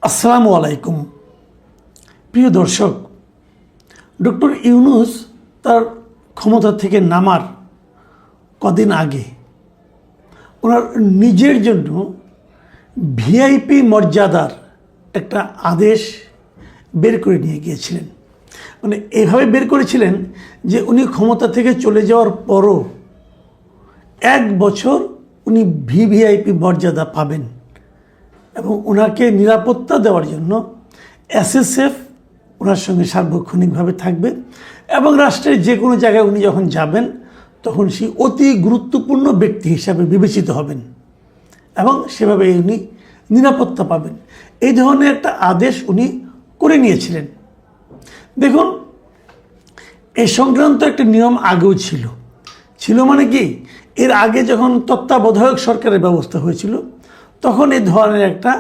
আসসালামু আলাইকুম। প্রিয় দর্শক, ডক্টর ইউনূস তার ক্ষমতা থেকে নামার কদিন আগে ওনার নিজের জন্য ভিআইপি মর্যাদার একটা আদেশ বের করে নিয়ে গিয়েছিলেন। মানে এভাবে বের করেছিলেন যে উনি ক্ষমতা থেকে চলে যাওয়ার পরও 1 বছর উনি ভিভিআইপি মর্যাদা পাবেন এবং ওনাকে নিরাপত্তা দেওয়ার জন্য এসএসএফ ওনার সঙ্গে সার্বক্ষণিকভাবে থাকবে এবং রাষ্ট্রের যে কোনো জায়গায় উনি যখন যাবেন তখন সেই অতি গুরুত্বপূর্ণ ব্যক্তি হিসাবে বিবেচিত হবেন এবং সেভাবে উনি নিরাপত্তা পাবেন। এই ধরনের একটা আদেশ উনি করে নিয়েছিলেন। দেখুন, এই সংক্রান্ত একটা নিয়ম আগেও ছিল মানে কি, এর আগে যখন তত্ত্বাবধায়ক সরকারের ব্যবস্থা হয়েছিল তখন এই ধরনের একটা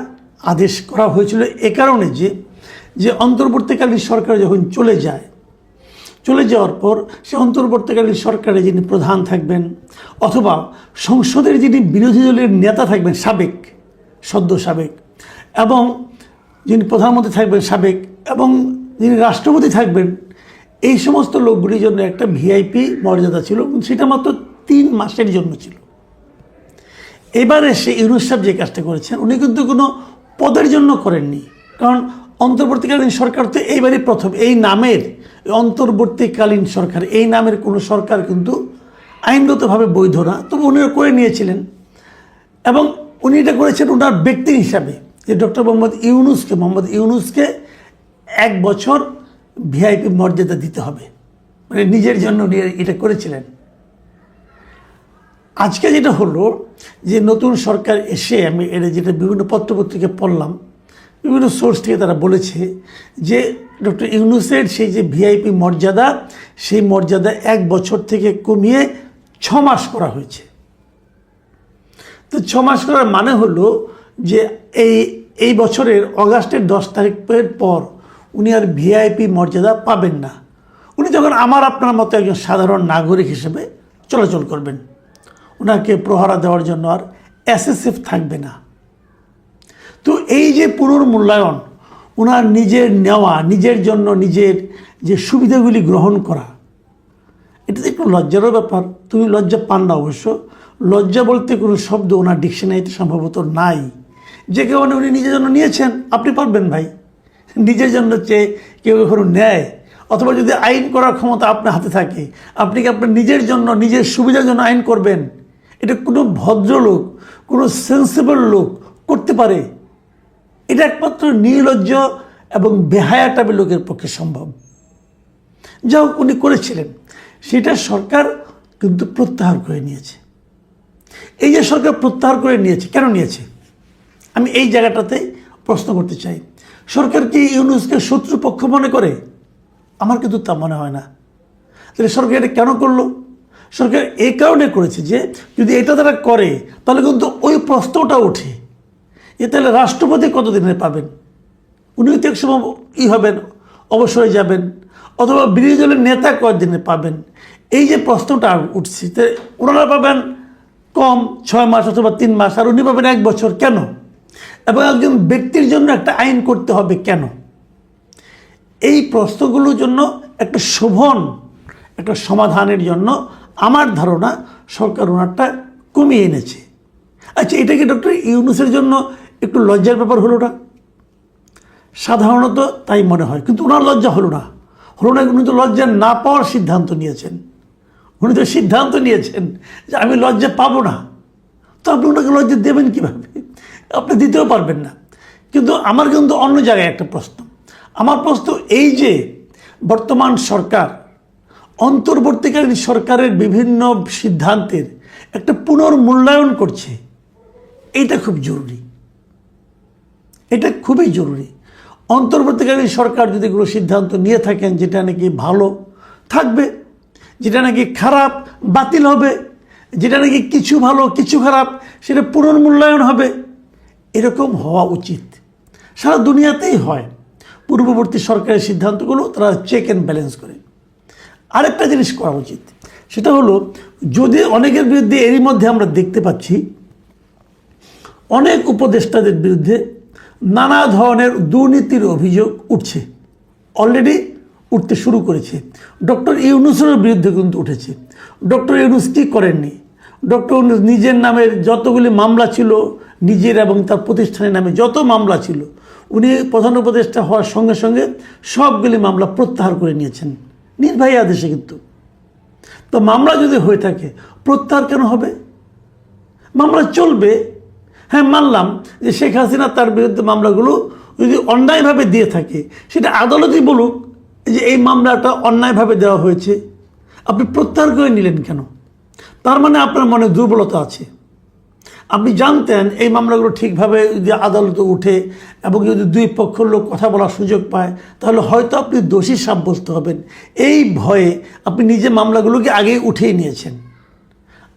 আদেশ করা হয়েছিল এ কারণে যে অন্তর্বর্তীকালীন সরকার যখন চলে যাওয়ার পর সে অন্তর্বর্তীকালীন সরকারে যিনি প্রধান থাকবেন অথবা সংসদের যিনি বিরোধী দলের নেতা থাকবেন সদ্য সাবেক এবং যিনি প্রধানমন্ত্রী থাকবেন সাবেক এবং যিনি রাষ্ট্রপতি থাকবেন, এই সমস্ত লোকগুলির জন্য একটা ভিআইপি মর্যাদা ছিল। সেটা মাত্র 3 মাসের জন্য ছিল। এবারে সে ইউনূস সাহেব যে কাজটা করেছেন উনি কিন্তু কোনো পদের জন্য করেননি, কারণ অন্তর্বর্তীকালীন সরকার তো এইবারই প্রথম। এই নামের অন্তর্বর্তীকালীন সরকার, এই নামের কোনো সরকার কিন্তু আইনগতভাবে বৈধ না, তবে উনি করে নিয়েছিলেন এবং উনি এটা করেছেন ওনার ব্যক্তি হিসাবে যে ডক্টর মোহাম্মদ ইউনূসকে 1 বছর ভিআইপি মর্যাদা দিতে হবে, মানে নিজের জন্য উনি এটা করেছিলেন। আজকে যেটা হলো যে নতুন সরকার এসে আমি এটা যেটা বিভিন্ন পত্রপত্রিকায় পড়লাম, বিভিন্ন সোর্স থেকে তারা বলেছে যে ডক্টর ইউনূসের সেই যে ভিআইপি মর্যাদা, সেই মর্যাদা 1 বছর থেকে কমিয়ে 6 মাস করা হয়েছে। তো 6 মাস করার মানে হলো যে এই বছরের অগাস্টের 10 তারিখের পর উনি আর ভিআইপি মর্যাদা পাবেন না। উনি যখন আমার আপনার মতো একজন সাধারণ নাগরিক হিসেবে চলাচল করবেন, ওনাকে প্রহরা দেওয়ার জন্য আর এসএসএফ থাকবে না। তো এই যে পুনর্মূল্যায়ন, ওনার নিজের নেওয়া, নিজের জন্য নিজের যে সুবিধাগুলি গ্রহণ করা, এটা তো একটু লজ্জারও ব্যাপার। তুমি লজ্জা পান না অবশ্য, লজ্জা বলতে কোনো শব্দ ওনার ডিকশনারিতে সম্ভবত নাই। যে কারণে উনি নিজের জন্য নিয়েছেন, আপনি পারবেন ভাই নিজের জন্য চেয়ে কেউ কখনো নেয়? অথবা যদি আইন করার ক্ষমতা আপনার হাতে থাকে, আপনি কি আপনার নিজের জন্য নিজের সুবিধার জন্য আইন করবেন? এটা কোনো ভদ্রলোক, কোনো সেন্সিবল লোক করতে পারে? এটা একমাত্র নির্লজ্জ এবং বেহায়া টাইপের লোকের পক্ষে সম্ভব। যা হোক উনি করেছিলেন, সেটা সরকার কিন্তু প্রত্যাহার করে নিয়েছে। এই যে সরকার প্রত্যাহার করে নিয়েছে, কেন নিয়েছে আমি এই জায়গাটাতে প্রশ্ন করতে চাই। সরকার কি ইউনূসকে শত্রুপক্ষ মনে করে? আমার কিন্তু তা মনে হয় না। তাহলে সরকার এটা কেন করলো? সরকার এই কারণে করেছে যে যদি এটা তারা করে তাহলে কিন্তু ওই প্রশ্নটা ওঠে যে তাহলে রাষ্ট্রপতি কতদিনে পাবেন? উনিও তো এক সময় হবেন, অবসরে যাবেন, অথবা বিরোধী দলের নেতা কতদিনে পাবেন? এই যে প্রশ্নটা উঠছে, ওনারা পাবেন কম 6 মাস অথবা 3 মাস, আর উনি পাবেন 1 বছর। কেন? এবং একজন ব্যক্তির জন্য একটা আইন করতে হবে কেন? এই প্রশ্নগুলোর জন্য একটা শোভন একটা সমাধানের জন্য আমার ধারণা সরকার ওনারটা কমিয়ে এনেছে। আচ্ছা, এটা কি ডক্টর ইউনূসের জন্য একটু লজ্জার ব্যাপার হলো না? সাধারণত তাই মনে হয়, কিন্তু ওনার লজ্জা হলো না। উনি তো লজ্জা না পাওয়ার সিদ্ধান্ত নিয়েছেন। উনি তো সিদ্ধান্ত নিয়েছেন যে আমি লজ্জা পাবো না। তো আপনি ওনাকে লজ্জা দেবেন কীভাবে? আপনি দিতেও পারবেন না। কিন্তু আমার কিন্তু অন্য জায়গায় একটা প্রশ্ন। আমার প্রশ্ন এই যে বর্তমান সরকার অন্তর্বর্তীকালীন সরকারের বিভিন্ন সিদ্ধান্তের একটা পুনর্মূল্যায়ন করছে, এটা খুব জরুরি। এটা খুবই জরুরি। অন্তর্বর্তীকালীন সরকার যদি কোনো সিদ্ধান্ত নিয়ে থাকেন যেটা নাকি ভালো থাকবে, যেটা নাকি খারাপ বাতিল হবে, যেটা নাকি কিছু ভালো কিছু খারাপ সেটা পুনর্মূল্যায়ন হবে, এরকম হওয়া উচিত। সারা দুনিয়াতেই হয়। পূর্ববর্তী সরকারের সিদ্ধান্তগুলো তারা চেক অ্যান্ড ব্যালেন্স করে। আরেকটা জিনিস করা উচিত, সেটা হলো যদি অনেকের বিরুদ্ধে এরই মধ্যে আমরা দেখতে পাচ্ছি অনেক উপদেষ্টাদের বিরুদ্ধে নানা ধরনের দুর্নীতির অভিযোগ উঠছে, অলরেডি উঠতে শুরু করেছে। ডক্টর ইউনূসের বিরুদ্ধে কিন্তু উঠেছে। ডক্টর ইউনূস কী করেননি? ডক্টর ইউনূস নিজের নামের যতগুলি মামলা ছিল, নিজের এবং তার প্রতিষ্ঠানের নামে যত মামলা ছিল, উনি প্রধান উপদেষ্টা হওয়ার সঙ্গে সঙ্গে সবগুলি মামলা প্রত্যাহার করে নিয়েছেন নির্বাহী আদেশে। কিন্তু তো মামলা যদি হয়ে থাকে প্রত্যাহার কেন হবে? মামলা চলবে। হ্যাঁ, মানলাম যে শেখ হাসিনা তার বিরুদ্ধে মামলাগুলো যদি অন্যায়ভাবে দিয়ে থাকে, সেটা আদালতই বলুক যে এই মামলাটা অন্যায়ভাবে দেওয়া হয়েছে, আপনি প্রত্যাহার করে নিলেন কেন? তার মানে আপনার মনে দুর্বলতা আছে। আপনি জানতেন এই মামলাগুলো ঠিকভাবে যদি আদালতে উঠে এবং যদি দুই পক্ষের লোক কথা বলার সুযোগ পায়, তাহলে হয়তো আপনি দোষী সাব্যস্ত হবেন। এই ভয়ে আপনি নিজে মামলাগুলোকে আগেই উঠিয়ে নিয়েছেন।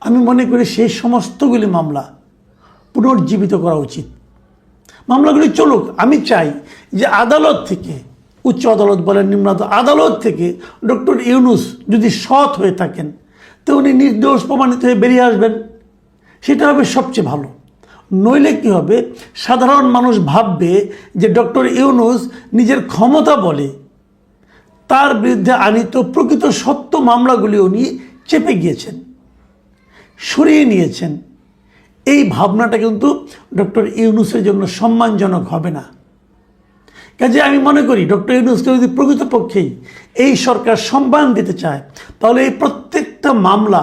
আমি মনে করি সেই সমস্তগুলি মামলা পুনর্জীবিত করা উচিত। মামলাগুলি চলুক। আমি চাই যে আদালত থেকে, উচ্চ আদালত বলেন, নিম্ন আদালত থেকে ডক্টর ইউনূস যদি সৎ হয়ে থাকেন তো উনি নির্দোষ প্রমাণিত হয়ে বেরিয়ে আসবেন, সেটা হবে সবচেয়ে ভালো। নইলে কী হবে, সাধারণ মানুষ ভাববে যে ডক্টর ইউনূস নিজের ক্ষমতা বলে তার বিরুদ্ধে আনিত প্রকৃত সত্য মামলাগুলি উনি চেপে গিয়েছেন, সরিয়ে নিয়েছেন। এই ভাবনাটা কিন্তু ডক্টর ইউনূসের জন্য সম্মানজনক হবে না। কাজে আমি মনে করি ডক্টর ইউনূসকে যদি প্রকৃতপক্ষেই এই সরকার সম্মান দিতে চায়, তাহলে এই প্রত্যেকটা মামলা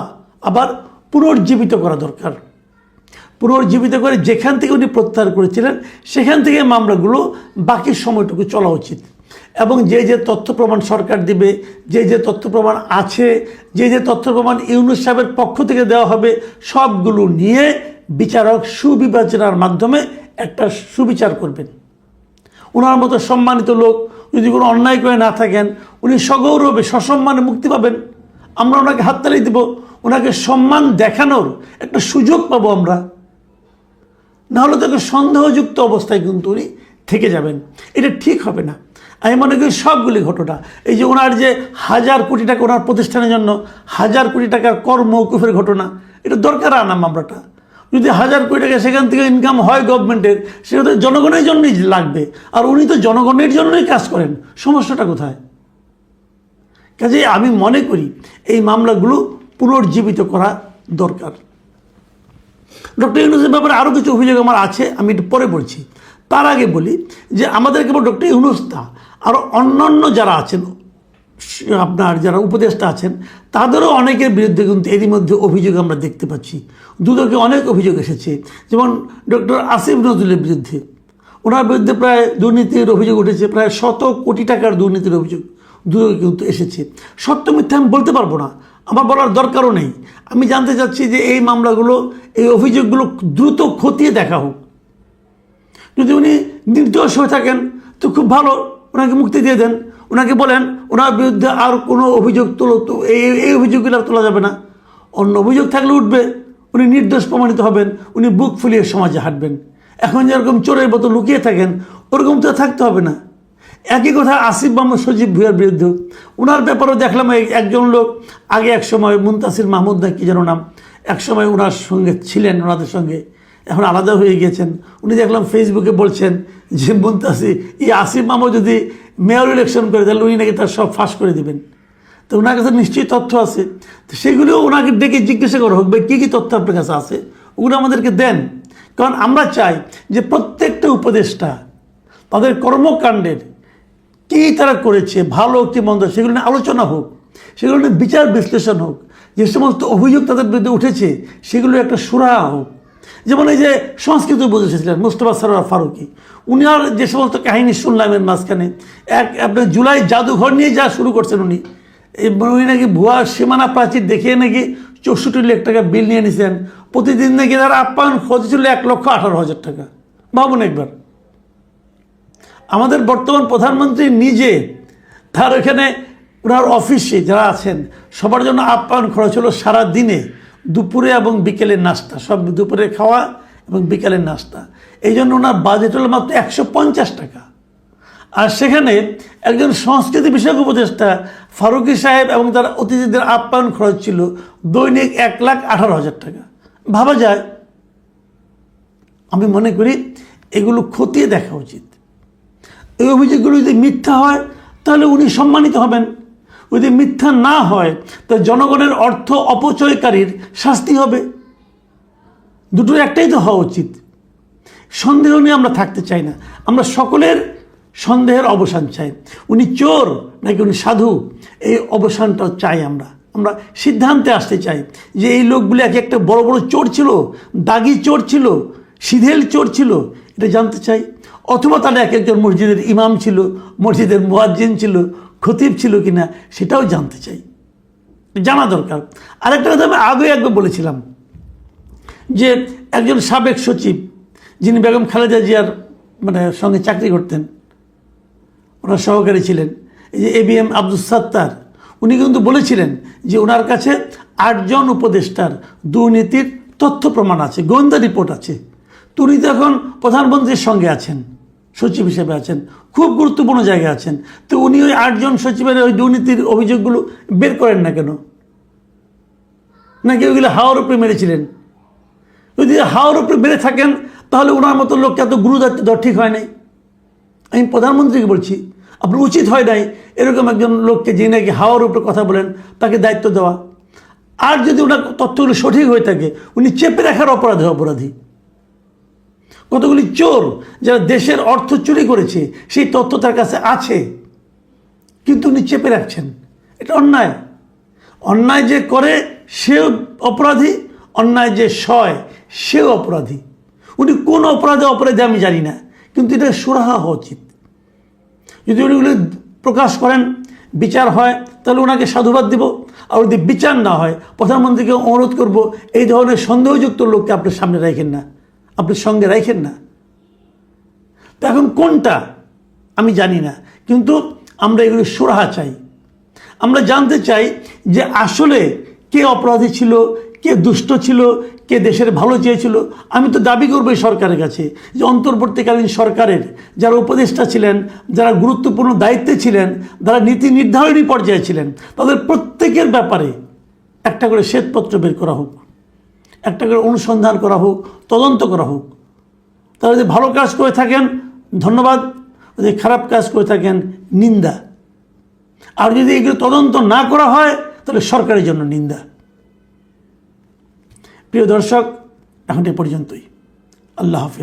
আবার পুনর্জীবিত করা দরকার। পুনর্জীবিত করে যেখান থেকে উনি প্রত্যাহার করেছিলেন সেখান থেকে মামলাগুলো বাকি সময়টুকু চলা উচিত। এবং যে যে তথ্য প্রমাণ সরকার দিবে, যে যে তথ্য প্রমাণ আছে, যে যে তথ্য প্রমাণ ইউনূস সাহেবের পক্ষ থেকে দেওয়া হবে, সবগুলো নিয়ে বিচারক সুবিবেচনার মাধ্যমে একটা সুবিচার করবেন। ওনার মতো সম্মানিত লোক যদি কোনো অন্যায় করে না থাকেন, উনি সগৌরবে সসম্মানে মুক্তি পাবেন। আমরা ওনাকে হাততালি দেব, ওনাকে সম্মান দেখানোর একটা সুযোগ পাবো আমরা। নাহলে তাকে সন্দেহযুক্ত অবস্থায় কিন্তু উনি থেকে যাবেন। এটা ঠিক হবে না। আমি মনে করি সবগুলি ঘটনা, এই যে ওনার যে 1000 কোটি টাকা ওনার প্রতিষ্ঠানের জন্য 1000 কোটি টাকার কর মওকুফের ঘটনা, এটা দরকার আনা মামলাটা। যদি 1000 কোটি টাকা সেখান থেকে ইনকাম হয় গভর্নমেন্টের, সেটা তো জনগণের জন্যই লাগবে। আর উনি তো জনগণের জন্যই কাজ করেন, সমস্যাটা কোথায়? কাজে আমি মনে করি এই মামলাগুলো পুনর্জীবিত করা দরকার। ডক্টর ইউনূসের ব্যাপারে আরও কিছু অভিযোগ আমার আছে, আমি একটু পরে বলছি। তার আগে বলি যে আমাদের কেবল ডক্টর ইউনূস না, আরও অন্যান্য যারা আছেন, আপনার যারা উপদেষ্টা আছেন, তাদেরও অনেকের বিরুদ্ধে কিন্তু এরই মধ্যে অভিযোগ আমরা দেখতে পাচ্ছি। দুদকে অনেক অভিযোগ এসেছে। যেমন ডক্টর আসিফ নজরুলের বিরুদ্ধে, ওনার বিরুদ্ধে প্রায় দুর্নীতির অভিযোগ উঠেছে, প্রায় 100 কোটি টাকার দুর্নীতির অভিযোগ দুদকে কিন্তু এসেছে। সত্য মিথ্যা আমি বলতে পারবো না, আমার বলার দরকারও নেই। আমি জানতে চাচ্ছি যে এই মামলাগুলো, এই অভিযোগগুলো দ্রুত খতিয়ে দেখা হোক। যদি উনি নির্দোষ হয়ে থাকেন তো খুব ভালো, ওনাকে মুক্তি দিয়ে দেন। ওনাকে বলেন ওনার বিরুদ্ধে আর কোনো অভিযোগ তোলো, তো এই অভিযোগগুলো আর তোলা যাবে না। অন্য অভিযোগ থাকলে উঠবে, উনি নির্দোষ প্রমাণিত হবেন, উনি বুক ফুলিয়ে সমাজে হাঁটবেন। এখন যেরকম চোরের মতো লুকিয়ে থাকেন, ওরকম তো থাকতে হবে না। একই কথা আসিফ মাহমুদ সজীব ভুঁইয়ার বিরুদ্ধেও, ওনার ব্যাপারেও দেখলাম একজন লোক আগে এক সময় মুনতাসির মাহমুদ না কি যেন নাম, এক সময় ওনার সঙ্গে ছিলেন, ওনাদের সঙ্গে এখন আলাদা হয়ে গেছেন। উনি দেখলাম ফেসবুকে বলছেন যে মুনতাসির আসিফ মাহমুদ যদি মেয়র ইলেকশন করে তাহলে উনি নাকি তার সব ফাঁস করে দেবেন। তো ওনার কাছে নিশ্চয়ই তথ্য আছে, তো সেগুলিও ওনাকে ডেকে জিজ্ঞাসা করা হোক, ভাই কী কী তথ্য আপনার কাছে আছে, ওগুলো আমাদেরকে দেন। কারণ আমরা চাই যে প্রত্যেকটা উপদেষ্টা তাদের কর্মকাণ্ডের কী তারা করেছে, ভালো কি মন্দ, সেগুলো নিয়ে আলোচনা হোক, সেগুলো নিয়ে বিচার বিশ্লেষণ হোক। যে সমস্ত অভিযোগ তাদের বিরুদ্ধে উঠেছে সেগুলো একটা সুরাহা হোক। যেমন এই যে সংস্কৃত বুঝেছিলেন মোস্তফা সরোয়ার ফারুকী, উনি আর যে সমস্ত কাহিনী শুনলাম এর মাঝখানে, আপনার জুলাই জাদুঘর নিয়ে যা শুরু করছেন উনি নাকি ভুয়া সীমানা প্রাচীর দেখিয়ে নাকি 64 লাখ টাকা বিল নিয়ে নিয়েছেন। প্রতিদিন নাকি তার আপ্যায়ন খরচ ছিল 1,18,000 টাকা। ভাবুন একবার, আমাদের বর্তমান প্রধানমন্ত্রী নিজে তার এখানে ওনার অফিসে যারা আছেন সবার জন্য আপ্যায়ন খরচ হলো সারা দিনে দুপুরে এবং বিকেলের নাস্তা, সব দুপুরে খাওয়া এবং বিকেলের নাস্তা। এই জন্য ওনার বাজেট হলো মাত্র 150 টাকা। আর সেখানে একজন সংস্কৃতি বিষয়ক উপদেষ্টা ফারুকী সাহেব এবং তার অতিথিদের আপ্যায়ন খরচ ছিল দৈনিক 1,18,000 টাকা। ভাবা যায়। আমি মনে করি এগুলো খতিয়ে দেখা উচিত। এই অভিযোগগুলো যদি মিথ্যা হয় তাহলে উনি সম্মানিত হবেন, যদি মিথ্যা না হয় তাহলে জনগণের অর্থ অপচয়কারীর শাস্তি হবে। দুটোর একটাই তো হওয়া উচিত। সন্দেহ নিয়ে আমরা থাকতে চাই না, আমরা সকলের সন্দেহের অবসান চাই। উনি চোর নাকি উনি সাধু, এই অবসানটাও চাই। আমরা সিদ্ধান্তে আসতে চাই যে এই লোকগুলো এক একটা বড় বড় চোর ছিল, দাগি চোর ছিল, সিধেল চোর ছিল, এটা জানতে চাই। অথবা তারা এক একজন মসজিদের ইমাম ছিল, মসজিদের মুয়াজ্জিন ছিল, খতিব ছিল কিনা সেটাও জানতে চাই, জানা দরকার। আরেকটা কথা আমি আগে একবার বলেছিলাম যে একজন সাবেক সচিব যিনি বেগম খালেদা জিয়ার সঙ্গে চাকরি করতেন, ওনার সহকারী ছিলেন, এই যে ABM আব্দুস সাত্তার, উনি কিন্তু বলেছিলেন যে ওনার কাছে 8 জন উপদেষ্টার দুর্নীতির তথ্য প্রমাণ আছে, গোয়েন্দা রিপোর্ট আছে। তো উনি তো এখন প্রধানমন্ত্রীর সঙ্গে আছেন, সচিব হিসেবে আছেন, খুব গুরুত্বপূর্ণ জায়গায় আছেন। তো উনি ওই 8 জন সচিবের ওই দুর্নীতির অভিযোগগুলো বের করেন না কেন? নাকি ওইগুলো হাওয়ার উপরে মেরেছিলেন? যদি হাওয়ার উপরে বেড়ে থাকেন তাহলে ওনার মতো লোককে এত গুরুদায়িত্ব দেওয়া ঠিক হয় নাই। আমি প্রধানমন্ত্রীকে বলছি, আপনার উচিত হয় নাই এরকম একজন লোককে যে নাকি হাওয়ার উপরে কথা বলেন তাকে দায়িত্ব দেওয়া। আর যদি ওনার তথ্যগুলো সঠিক হয়ে থাকে, উনি চেপে রাখার অপরাধী। কতগুলি চোর যারা দেশের অর্থ চুরি করেছে সেই তথ্য তার কাছে আছে, কিন্তু উনি চেপে রাখছেন। এটা অন্যায়। অন্যায় যে করে সেও অপরাধী, অন্যায় যে সয় সেও অপরাধী। উনি কোন অপরাধে আমি জানি না, কিন্তু এটা সুরাহা হওয়া উচিত। যদি উনিগুলো প্রকাশ করেন, বিচার হয়, তাহলে ওনাকে সাধুবাদ দিব। আর যদি বিচার না হয়, প্রধানমন্ত্রীকে অনুরোধ করব এই ধরনের সন্দেহযুক্ত লোককে আপনার সামনে রাখেন না, আপনার সঙ্গে রাখেন না। তো এখন কোনটা আমি জানি না, কিন্তু আমরা এগুলো সুরাহা চাই। আমরা জানতে চাই যে আসলে কে অপরাধী ছিল, কে দুষ্ট ছিল, কে দেশের ভালো চেয়েছিল। আমি তো দাবি করবো এই সরকারের কাছে যে অন্তর্বর্তীকালীন সরকারের যারা উপদেষ্টা ছিলেন, যারা গুরুত্বপূর্ণ দায়িত্বে ছিলেন, যারা নীতি নির্ধারণী পর্যায়ে ছিলেন, তাদের প্রত্যেকের ব্যাপারে একটা করে শ্বেতপত্র বের করা হোক, একটা করে অনুসন্ধান করা হোক, তদন্ত করা হোক। তারা যদি ভালো কাজ করে থাকেন ধন্যবাদ, যদি খারাপ কাজ করে থাকেন নিন্দা। আর যদি এগুলো তদন্ত না করা হয় তাহলে সরকারের জন্য নিন্দা। প্রিয় দর্শক, এখন এ পর্যন্তই। আল্লাহ হাফেজ।